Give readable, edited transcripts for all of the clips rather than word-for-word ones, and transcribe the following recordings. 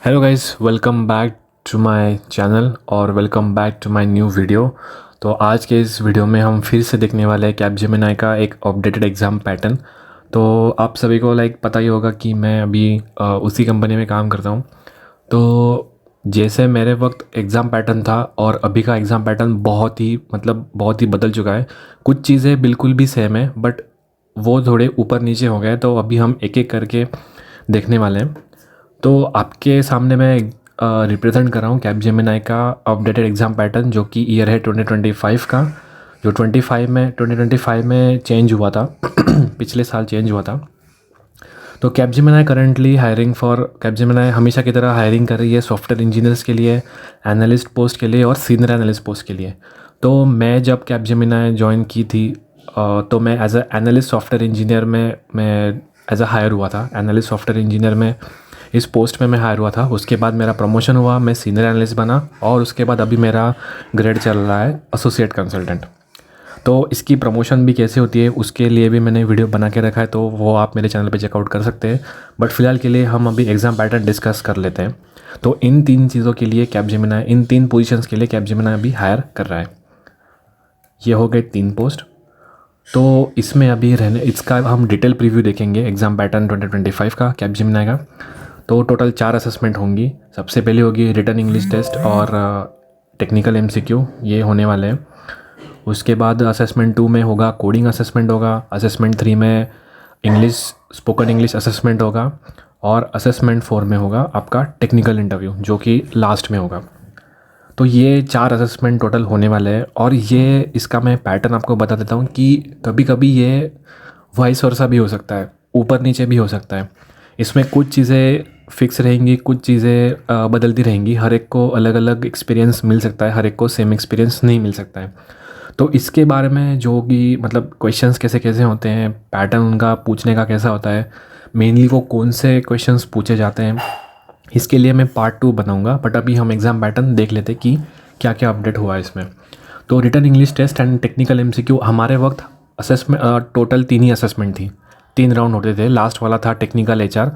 Hello guys, welcome back to my channel और welcome back to my new video. तो आज के इस वीडियो में हम फिर से देखने वाले हैं कैपजेमिनी का एक अपडेटेड एग्ज़ाम पैटर्न। तो आप सभी को पता ही होगा कि मैं अभी उसी कंपनी में काम करता हूँ। तो जैसे मेरे वक्त एग्ज़ाम पैटर्न था और अभी का एग्ज़ाम पैटर्न बहुत ही बदल चुका है। कुछ चीज़ें बिल्कुल भी सेम है बट वो थोड़े ऊपर नीचे हो गए। तो अभी हम एक एक करके देखने वाले हैं। तो आपके सामने मैं रिप्रेजेंट कर रहा हूँ कैपजेमिनी का अपडेटेड एग्ज़ाम पैटर्न, जो कि ईयर है 2025 का, जो 2025 में चेंज हुआ था पिछले साल चेंज हुआ था। तो Capgemini currently hiring for Capgemini हमेशा की तरह हायरिंग कर रही है सॉफ्टवेयर इंजीनियर्स के लिए, एनालिस्ट पोस्ट के लिए और सीनियर एनालिस्ट पोस्ट के लिए। तो मैं जब कैपजेमिनी ज्वाइन की थी तो मैं as a analyst software engineer में मैं एज अ हायर हुआ था। एनालिस्ट सॉफ्टवेयर इंजीनियर में इस पोस्ट में मैं हायर हुआ था। उसके बाद मेरा प्रमोशन हुआ, मैं सीनियर एनालिस्ट बना और उसके बाद अभी मेरा ग्रेड चल रहा है एसोसिएट कंसल्टेंट। तो इसकी प्रमोशन भी कैसे होती है उसके लिए भी मैंने वीडियो बना के रखा है, तो वो आप मेरे चैनल पे चेकआउट कर सकते हैं। बट फिलहाल के लिए हम अभी एग्ज़ाम पैटर्न डिस्कस कर लेते हैं। तो इन तीन चीज़ों के लिए कैपजेमिनी, इन तीन पोजीशंस के लिए कैपजेमिनी अभी हायर कर रहा है। ये हो गए तीन पोस्ट। तो इसमें अभी रहने इसका हम डिटेल प्रीव्यू देखेंगे एग्ज़ाम पैटर्न 2025 का कैपजेमिनी का। तो टोटल 4 असेसमेंट होंगी। सबसे पहले होगी रिटन इंग्लिश टेस्ट और टेक्निकल एमसीक्यू, ये होने वाले हैं। उसके बाद असेसमेंट 2 में होगा कोडिंग असेसमेंट होगा। असेसमेंट 3 में इंग्लिश स्पोकन इंग्लिश असेसमेंट होगा और असेसमेंट 4 में होगा आपका टेक्निकल इंटरव्यू, जो कि लास्ट में होगा। तो ये 4 असेसमेंट टोटल होने वाले हैं। और ये इसका मैं पैटर्न आपको बता देता हूँ कि कभी कभी ये वाइस वर्सा भी हो सकता है, ऊपर नीचे भी हो सकता है। इसमें कुछ चीज़ें फिक्स रहेंगी, कुछ चीज़ें बदलती रहेंगी। हर एक को अलग अलग एक्सपीरियंस मिल सकता है, हर एक को सेम एक्सपीरियंस नहीं मिल सकता है। तो इसके बारे में जो कि क्वेश्चंस कैसे कैसे होते हैं, पैटर्न उनका पूछने का कैसा होता है, मेनली वो कौन से क्वेश्चंस पूछे जाते हैं, इसके लिए मैं पार्ट 2 बनाऊंगा। बट अभी हम एग्ज़ाम पैटर्न देख लेते कि क्या क्या अपडेट हुआ है इसमें। तो written English test and technical MCQ हमारे वक्त असेसमेंट टोटल 3 ही असेसमेंट थी, 3 राउंड होते थे। लास्ट वाला था टेक्निकल एचआर,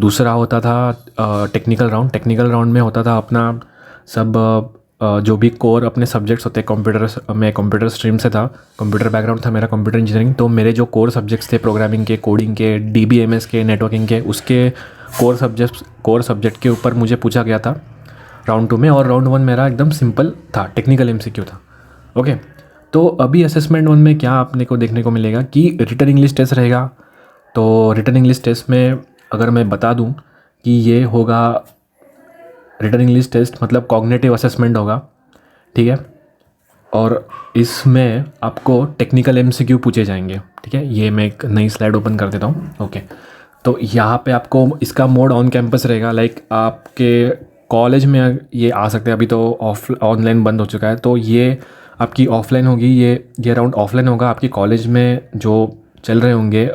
दूसरा होता था टेक्निकल राउंड में होता था अपना सब जो भी कोर अपने सब्जेक्ट्स होते हैं। मैं कंप्यूटर स्ट्रीम से था, कंप्यूटर बैकग्राउंड था मेरा, कंप्यूटर इंजीनियरिंग। तो मेरे जो कोर सब्जेक्ट्स थे प्रोग्रामिंग के, कोडिंग के, डीबीएमएस के, नेटवर्किंग के, उसके कोर सब्जेक्ट के ऊपर मुझे पूछा गया था राउंड 2 में। और राउंड 1 मेरा एकदम सिंपल था, टेक्निकल एमसीक्यू था। ओके, तो अभी असेसमेंट 1 में क्या आपने को देखने को मिलेगा कि रिटन इंग्लिश टेस्ट रहेगा। तो रिटन इंग्लिश टेस्ट में अगर मैं बता दूं कि ये होगा रिटन इंग्लिश टेस्ट मतलब कॉग्निटिव असेसमेंट होगा, ठीक है। और इसमें आपको टेक्निकल एमसीक्यू पूछे जाएंगे, ठीक है। ये मैं एक नई स्लाइड ओपन कर देता हूँ। ओके, तो यहाँ पे आपको इसका मोड ऑन कैंपस रहेगा। आपके कॉलेज में ये आ सकते हैं, अभी तो ऑनलाइन बंद हो चुका है। तो ये आपकी ऑफलाइन होगी, ये राउंड ऑफलाइन होगा। आपकी कॉलेज में जो चल रहे होंगे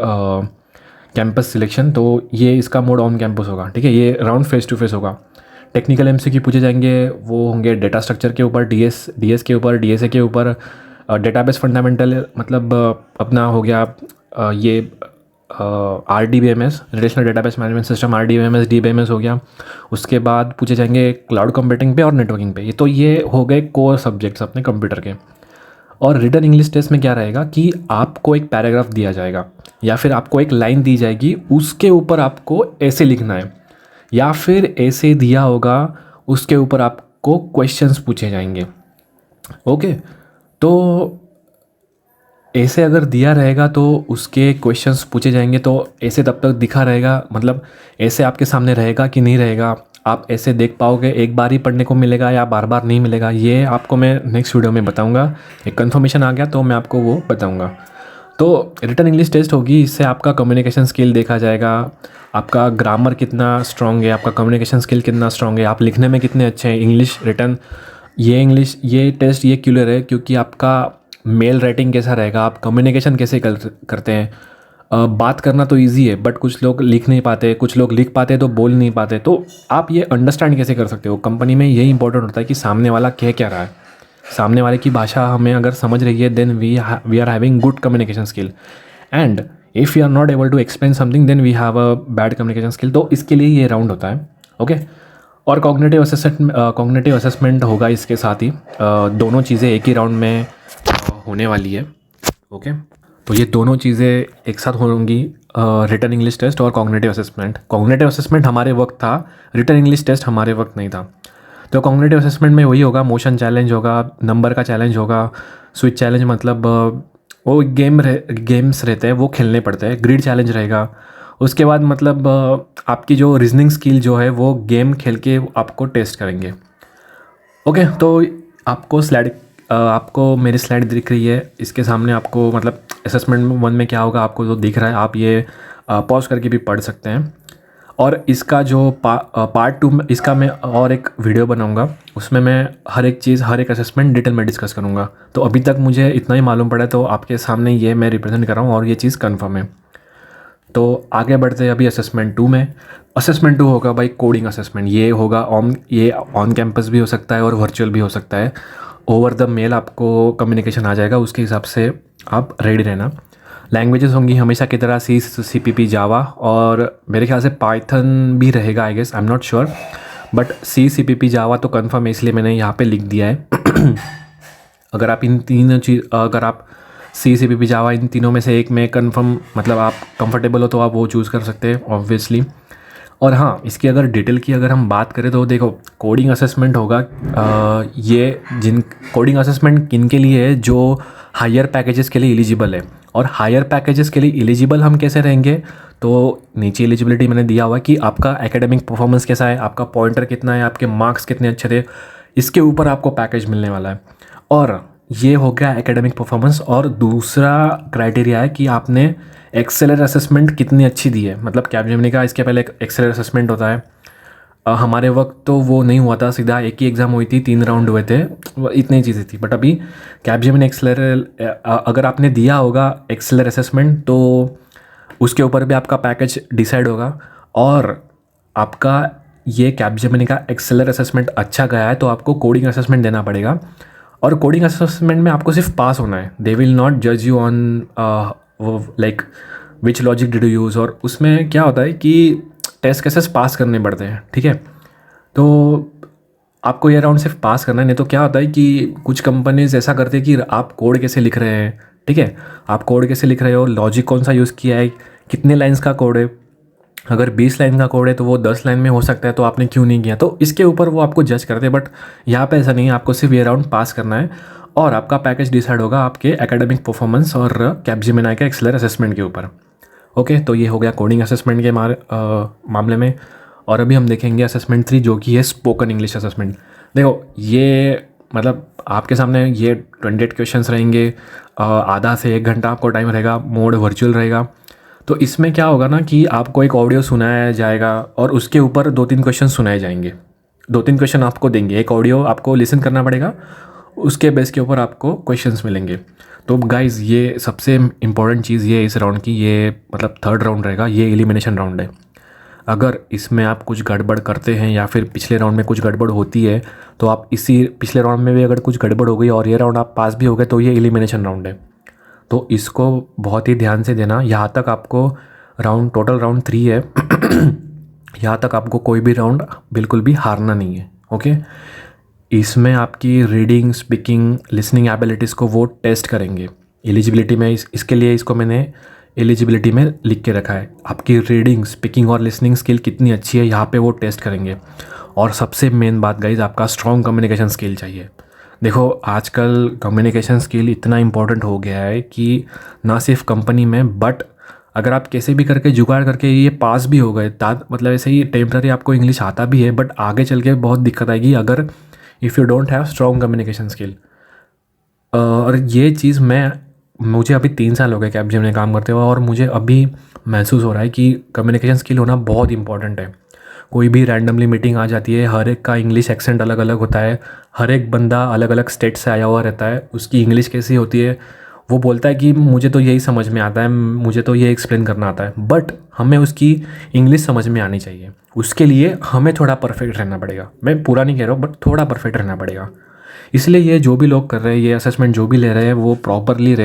कैंपस सिलेक्शन, तो ये इसका मोड ऑन कैंपस होगा, ठीक है। ये राउंड फेस टू फेस होगा। टेक्निकल एमसीक्यू पूछे जाएंगे, वो होंगे डेटा स्ट्रक्चर के ऊपर, डीएस के ऊपर, डीएसए के ऊपर, डेटाबेस फंडामेंटल अपना हो गया ये RDBMS relational database management system, RDBMS DBMS हो गया। उसके बाद पूछे जाएंगे क्लाउड कंप्यूटिंग पे और नेटवर्किंग पे। ये हो गए कोर सब्जेक्ट्स अपने कंप्यूटर के। और रिटन इंग्लिश टेस्ट में क्या रहेगा कि आपको एक पैराग्राफ दिया जाएगा या फिर आपको एक लाइन दी जाएगी, उसके ऊपर आपको ऐसे लिखना है, या फिर ऐसे दिया होगा उसके ऊपर आपको क्वेश्चंस पूछे जाएंगे। ओके, तो ऐसे अगर दिया रहेगा तो उसके क्वेश्चंस पूछे जाएंगे। तो ऐसे तब तक दिखा रहेगा, ऐसे आपके सामने रहेगा कि नहीं रहेगा, आप ऐसे देख पाओगे, एक बार ही पढ़ने को मिलेगा या बार बार नहीं मिलेगा, ये आपको मैं नेक्स्ट वीडियो में बताऊंगा। एक कन्फर्मेशन आ गया तो मैं आपको वो बताऊंगा। तो रिटन इंग्लिश टेस्ट होगी, इससे आपका कम्युनिकेशन स्किल देखा जाएगा, आपका ग्रामर कितना स्ट्रांग है, आपका कम्युनिकेशन स्किल कितना स्ट्रांग है, आप लिखने में कितने अच्छे हैं इंग्लिश रिटन। ये टेस्ट ये क्लियर है क्योंकि आपका मेल राइटिंग कैसा रहेगा, आप कम्युनिकेशन कैसे करते हैं। बात करना तो इजी है बट कुछ लोग लिख नहीं पाते, कुछ लोग लिख पाते तो बोल नहीं पाते। तो आप ये अंडरस्टैंड कैसे कर सकते हो। कंपनी में यही इंपॉर्टेंट होता है कि सामने वाला कह क्या रहा है, सामने वाले की भाषा हमें अगर समझ रही है, then we are having good communication skill. And if you are not able to explain something then we have a bad communication skill. तो इसके लिए ये राउंड होता है। ओके, और कॉग्निटिव असेसमेंट होगा इसके साथ ही। दोनों चीज़ें एक ही राउंड में होने वाली है। ओके, तो ये दोनों चीज़ें एक साथ होंगी, रिटन इंग्लिश टेस्ट और कॉग्निटिव असेसमेंट। कॉग्निटिव असेसमेंट हमारे वक्त था, रिटन इंग्लिश टेस्ट हमारे वक्त नहीं था। तो कॉग्निटिव असेसमेंट में वही होगा, मोशन चैलेंज होगा, नंबर का चैलेंज होगा, स्विच चैलेंज मतलब वो गेम्स रहते हैं वो खेलने पड़ते हैं, ग्रिड चैलेंज रहेगा। उसके बाद मतलब आपकी जो रीजनिंग स्किल जो है वो गेम खेल के आपको टेस्ट करेंगे। ओके, तो आपको मेरी स्लाइड दिख रही है, इसके सामने आपको मतलब असेसमेंट 1 में क्या होगा आपको जो दिख रहा है, आप ये पॉज करके भी पढ़ सकते हैं। और इसका जो पार्ट 2 में इसका मैं और एक वीडियो बनाऊंगा, उसमें मैं हर एक चीज़, हर एक असेसमेंट डिटेल में डिस्कस करूंगा। तो अभी तक मुझे इतना ही मालूम पड़ा है, तो आपके सामने ये मैं रिप्रेजेंट कर रहा हूँ और ये चीज़ कन्फर्म है। तो आगे बढ़ते हैं अभी असेसमेंट 2 में। असेसमेंट 2 होगा भाई कोडिंग असेसमेंट। ये होगा ये ऑन कैंपस भी हो सकता है और वर्चुअल भी हो सकता है। ओवर द मेल आपको कम्युनिकेशन आ जाएगा, उसके हिसाब से आप रेडी रहना। लैंग्वेजेस होंगी हमेशा की तरह CPP जावा, और मेरे ख्याल से पाइथन भी रहेगा, I guess, I am not sure, but CPP Java तो कंफर्म है, इसलिए मैंने यहाँ पे लिख दिया है। अगर आप CPP जावा इन तीनों में से एक में कंफर्म मतलब आप कंफर्टेबल हो तो आप वो चूज़ कर सकते हैं ऑब्वियसली। और हाँ, इसकी अगर डिटेल की अगर हम बात करें तो देखो, कोडिंग असेसमेंट होगा, कोडिंग असेसमेंट किन के लिए है, जो हायर पैकेजेस के लिए एलिजिबल है। और हायर पैकेजेस के लिए एलिजिबल हम कैसे रहेंगे, तो नीचे एलिजिबिलिटी मैंने दिया हुआ है कि आपका एकेडमिक परफॉर्मेंस कैसा है, आपका पॉइंटर कितना है, आपके मार्क्स कितने अच्छे थे, इसके ऊपर आपको पैकेज मिलने वाला है। और ये हो गया एकेडमिक परफॉर्मेंस। और दूसरा क्राइटेरिया है कि आपने एक्सेलर असेसमेंट कितनी अच्छी दी है। मतलब कैपजेमिनी का इसके पहले एक एक्सेलर असेसमेंट होता है, हमारे वक्त तो वो नहीं हुआ था, सीधा एक ही एग्ज़ाम हुई थी, 3 राउंड हुए थे, इतनी चीज़ें थी। बट अभी कैपजेमिनी एक्सेलर अगर आपने दिया होगा एक्सेलर असेसमेंट तो उसके ऊपर भी आपका पैकेज डिसाइड होगा। और आपका ये कैपजेमिनी का एक्सेलर असेसमेंट अच्छा गया है तो आपको कोडिंग असेसमेंट देना पड़ेगा। और कोडिंग असेसमेंट में आपको सिर्फ पास होना है, दे विल नॉट जज you on like which logic did you use. और उसमें क्या होता है कि टेस्ट केसेस पास करने पड़ते हैं, ठीक है। तो आपको ये राउंड सिर्फ पास करना है, नहीं तो क्या होता है कि कुछ कंपनीज ऐसा करती है कि आप कोड कैसे लिख रहे हैं, ठीक है, आप कोड कैसे लिख रहे हो, लॉजिक कौन सा यूज़ किया है, कितने लाइन्स का कोड है। अगर 20 लाइन का कोड है तो वो 10 लाइन में हो सकता है, तो आपने क्यों नहीं किया, तो इसके ऊपर वो आपको जज करते हैं। बट यहाँ पे ऐसा नहीं है, आपको सिर्फ ये राउंड पास करना है और आपका पैकेज डिसाइड होगा आपके एकेडमिक परफॉर्मेंस और कैपजेमिनी का एक्सेलर असेसमेंट के ऊपर। ओके, तो ये हो गया कोडिंग असेसमेंट के मामले में। और अभी हम देखेंगे असेसमेंट 3, जो कि है स्पोकन इंग्लिश असेसमेंट। देखो, ये मतलब आपके सामने ये 28 क्वेश्चंस रहेंगे, आधा से 1 घंटा आपको टाइम रहेगा, मोड वर्चुअल रहेगा। तो इसमें क्या होगा ना कि आपको एक ऑडियो सुनाया जाएगा और उसके ऊपर 2-3 क्वेश्चन सुनाए जाएंगे, 2-3 क्वेश्चन आपको देंगे, एक ऑडियो आपको लिसन करना पड़ेगा, उसके बेस के ऊपर आपको क्वेश्चंस मिलेंगे। तो गाइज़, ये सबसे इम्पॉर्टेंट चीज़ ये इस राउंड की, ये मतलब 3rd राउंड रहेगा, ये एलिमिनेशन राउंड है। अगर इसमें आप कुछ गड़बड़ करते हैं या फिर पिछले राउंड में कुछ गड़बड़ होती है, तो आप इसी पिछले राउंड में भी अगर कुछ गड़बड़ हो गई और ये राउंड आप पास भी हो गए तो ये एलिमिनेशन राउंड है। तो इसको बहुत ही ध्यान से देना। यहाँ तक आपको टोटल राउंड 3 है। यहाँ तक आपको कोई भी राउंड बिल्कुल भी हारना नहीं है। ओके, इसमें आपकी रीडिंग, स्पीकिंग, लिसनिंग एबिलिटीज़ को वो टेस्ट करेंगे एलिजिबिलिटी में। इसके लिए इसको मैंने एलिजिबिलिटी में लिख के रखा है, आपकी रीडिंग, स्पीकिंग और लिसनिंग स्किल कितनी अच्छी है, यहाँ पे वो टेस्ट करेंगे। और सबसे मेन बात गाइज, आपका स्ट्रॉन्ग कम्युनिकेशन स्किल चाहिए। देखो, आजकल कम्युनिकेशन स्किल इतना इम्पोर्टेंट हो गया है कि ना सिर्फ कंपनी में, बट अगर आप कैसे भी करके जुगाड़ करके ये पास भी हो गए, मतलब ऐसे ही टेम्प्रेरी आपको इंग्लिश आता भी है, बट आगे चल के बहुत दिक्कत आएगी अगर if you don't have strong communication skill. और ये चीज़ मुझे अभी 3 साल हो गए कैपजेमिनी में काम करते हुए, और मुझे अभी महसूस हो रहा है कि कम्युनिकेशन स्किल होना बहुत इंपॉर्टेंट है। कोई भी रैंडमली मीटिंग आ जाती है, हर एक का इंग्लिश एक्सेंट अलग अलग होता है, हर एक बंदा अलग अलग स्टेट से आया हुआ रहता है, उसकी इंग्लिश कैसी होती है, वो बोलता है कि मुझे तो यही समझ में आता है, मुझे तो ये एक्सप्लेन करना आता है, बट हमें उसकी इंग्लिश समझ में आनी चाहिए। उसके लिए हमें थोड़ा परफेक्ट रहना पड़ेगा। मैं पूरा नहीं कह रहा हूँ, बट थोड़ा परफेक्ट रहना पड़ेगा। इसलिए ये जो भी लोग कर रहे हैं, ये असेसमेंट जो भी ले रहे हैं, वो प्रॉपरली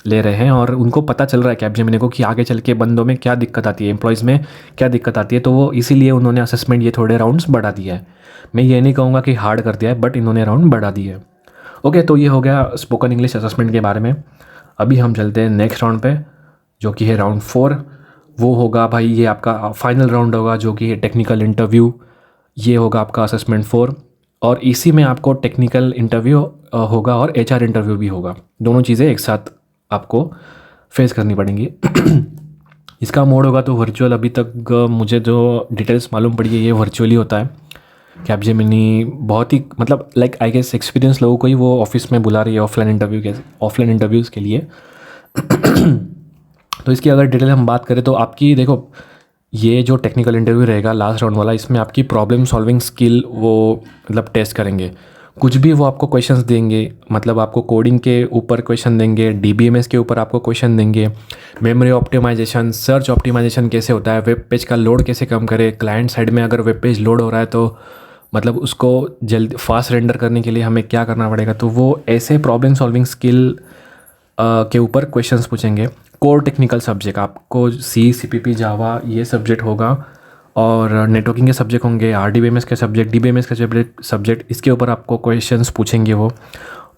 ले रहे हैं और उनको पता चल रहा है कैपजेमिनी को कि आगे चल के बंदों में क्या दिक्कत आती है, एम्प्लॉयज़ में क्या दिक्कत आती है। तो वो इसीलिए उन्होंने असेसमेंट ये थोड़े राउंड्स बढ़ा दिया है। मैं ये नहीं कहूँगा कि हार्ड कर दिया है, बट इन्होंने राउंड बढ़ा दिया है। ओके, तो ये हो गया स्पोकन इंग्लिश असेसमेंट के बारे में। अभी हम चलते हैं नेक्स्ट राउंड पे, जो कि है राउंड 4। वो होगा भाई, ये आपका फाइनल राउंड होगा, जो कि है टेक्निकल इंटरव्यू। ये होगा आपका असेसमेंट 4 और इसी में आपको टेक्निकल इंटरव्यू होगा और HR इंटरव्यू भी होगा। दोनों चीज़ें एक साथ आपको फेस करनी पड़ेंगी। इसका मोड होगा तो वर्चुअल। अभी तक मुझे जो डिटेल्स मालूम पड़ी है, ये वर्चुअली होता है। कैपजेमिनी बहुत ही मतलब लाइक आई गेस एक्सपीरियंस लोगों को ही वो ऑफिस में बुला रही है ऑफलाइन इंटरव्यूज़ के लिए। तो इसकी अगर डिटेल हम बात करें तो आपकी देखो, ये जो टेक्निकल इंटरव्यू रहेगा लास्ट राउंड वाला, इसमें आपकी प्रॉब्लम सॉल्विंग स्किल वो मतलब टेस्ट करेंगे। कुछ भी वो आपको क्वेश्चंस देंगे, मतलब आपको कोडिंग के ऊपर क्वेश्चन देंगे, DBMS के ऊपर आपको क्वेश्चन देंगे, मेमोरी ऑप्टिमाइजेशन, सर्च ऑप्टिमाइजेशन कैसे होता है, वेब पेज का लोड कैसे कम करे, क्लाइंट साइड में अगर वेब पेज लोड हो रहा है तो मतलब उसको जल्दी फास्ट रेंडर करने के लिए हमें क्या करना पड़ेगा। तो वो ऐसे प्रॉब्लम सॉल्विंग स्किल के ऊपर क्वेश्चंस पूछेंगे। कोर टेक्निकल सब्जेक्ट आपको CPP जावा ये सब्जेक्ट होगा और नेटवर्किंग के सब्जेक्ट होंगे, RDBMS के सब्जेक्ट, DBMS के सब्जेक्ट, इसके ऊपर आपको क्वेश्चंस पूछेंगे वो।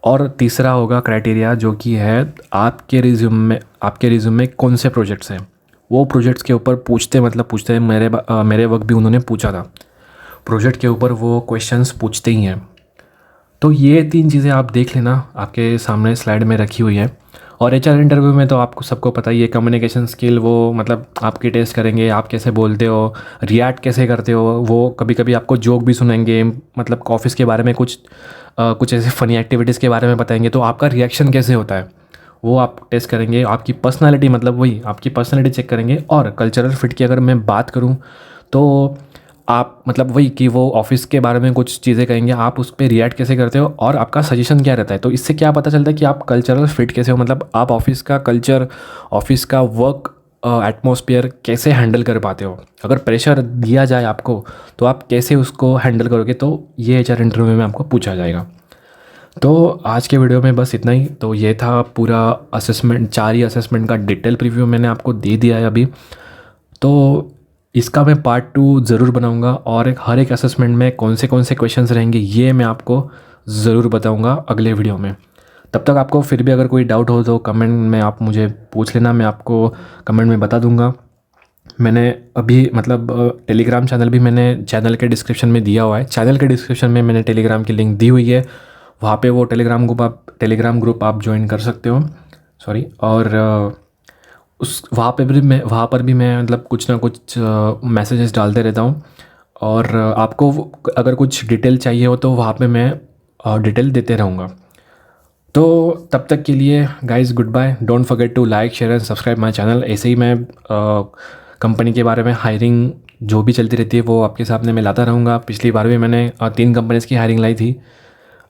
और तीसरा होगा क्राइटेरिया, जो कि है आपके रिज्यूम में कौन से प्रोजेक्ट्स हैं, वो प्रोजेक्ट्स के ऊपर पूछते हैं। मेरे वक्त भी उन्होंने पूछा था, प्रोजेक्ट के ऊपर वो क्वेश्चंस पूछते ही हैं। तो ये 3 चीज़ें आप देख लेना, आपके सामने स्लाइड में रखी हुई है। और HR इंटरव्यू में तो आपको सबको पता ही है, कम्युनिकेशन स्किल वो मतलब आपकी टेस्ट करेंगे, आप कैसे बोलते हो, रिएक्ट कैसे करते हो। वो कभी कभी आपको जोक भी सुनाएंगे, मतलब ऑफिस के बारे में कुछ ऐसे फ़नी एक्टिविटीज़ के बारे में बताएंगे, तो आपका रिएक्शन कैसे होता है वो आप टेस्ट करेंगे। आपकी पर्सनालिटी, मतलब वही आपकी पर्सनालिटी चेक करेंगे। और कल्चरल फिट की अगर मैं बात करूँ तो आप मतलब वही कि वो ऑफिस के बारे में कुछ चीज़ें कहेंगे, आप उस पर रिएक्ट कैसे करते हो और आपका सजेशन क्या रहता है। तो इससे क्या पता चलता है कि आप कल्चरल फिट कैसे हो, मतलब आप ऑफिस का कल्चर, ऑफिस का वर्क एटमॉस्फेयर कैसे हैंडल कर पाते हो। अगर प्रेशर दिया जाए आपको तो आप कैसे उसको हैंडल करोगे, तो ये HR इंटरव्यू में आपको पूछा जाएगा। तो आज के वीडियो में बस इतना ही। तो ये था पूरा असेसमेंट, 4 ही असेसमेंट का डिटेल प्रीव्यू मैंने आपको दे दिया है अभी। तो इसका मैं पार्ट 2 ज़रूर बनाऊंगा और हर एक असेसमेंट में कौन से क्वेश्चंस रहेंगे ये मैं आपको ज़रूर बताऊंगा अगले वीडियो में। तब तक आपको फिर भी अगर कोई डाउट हो तो कमेंट में आप मुझे पूछ लेना, मैं आपको कमेंट में बता दूंगा। मैंने अभी मतलब टेलीग्राम चैनल भी मैंने चैनल के डिस्क्रिप्शन में दिया हुआ है। चैनल के डिस्क्रिप्शन में मैंने टेलीग्राम की लिंक दी हुई है, वहाँ पे वो टेलीग्राम ग्रुप आप ज्वाइन कर सकते हो। सॉरी। और वहाँ पर भी मैं मतलब कुछ ना कुछ मैसेजेस डालते रहता हूँ। और आपको अगर कुछ डिटेल चाहिए हो तो वहाँ पे मैं डिटेल देते रहूँगा। तो तब तक के लिए guys good bye. Don't forget to like, share and subscribe my channel. ऐसे ही मैं कंपनी के बारे में, हायरिंग जो भी चलती रहती है वो आपके सामने मैं लाता रहूँगा। पिछली बार भी मैंने 3 कंपनीज़ की हायरिंग लाई थी।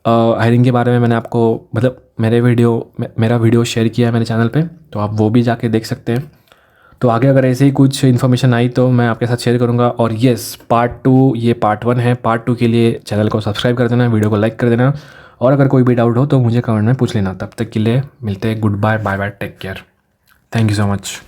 हायरिंग के बारे में मैंने आपको मतलब मेरा वीडियो शेयर किया है मेरे चैनल पे, तो आप वो भी जाके देख सकते हैं। तो आगे अगर ऐसे ही कुछ इन्फॉर्मेशन आई तो मैं आपके साथ शेयर करूँगा। और येस, पार्ट 2, ये पार्ट 1 है। पार्ट 2 के लिए चैनल को सब्सक्राइब कर देना, वीडियो को लाइक कर देना। और अगर कोई भी डाउट हो तो मुझे कमेंट में पूछ लेना। तब तक के लिए मिलते हैं। Good bye, bye bye, take care, thank you so much.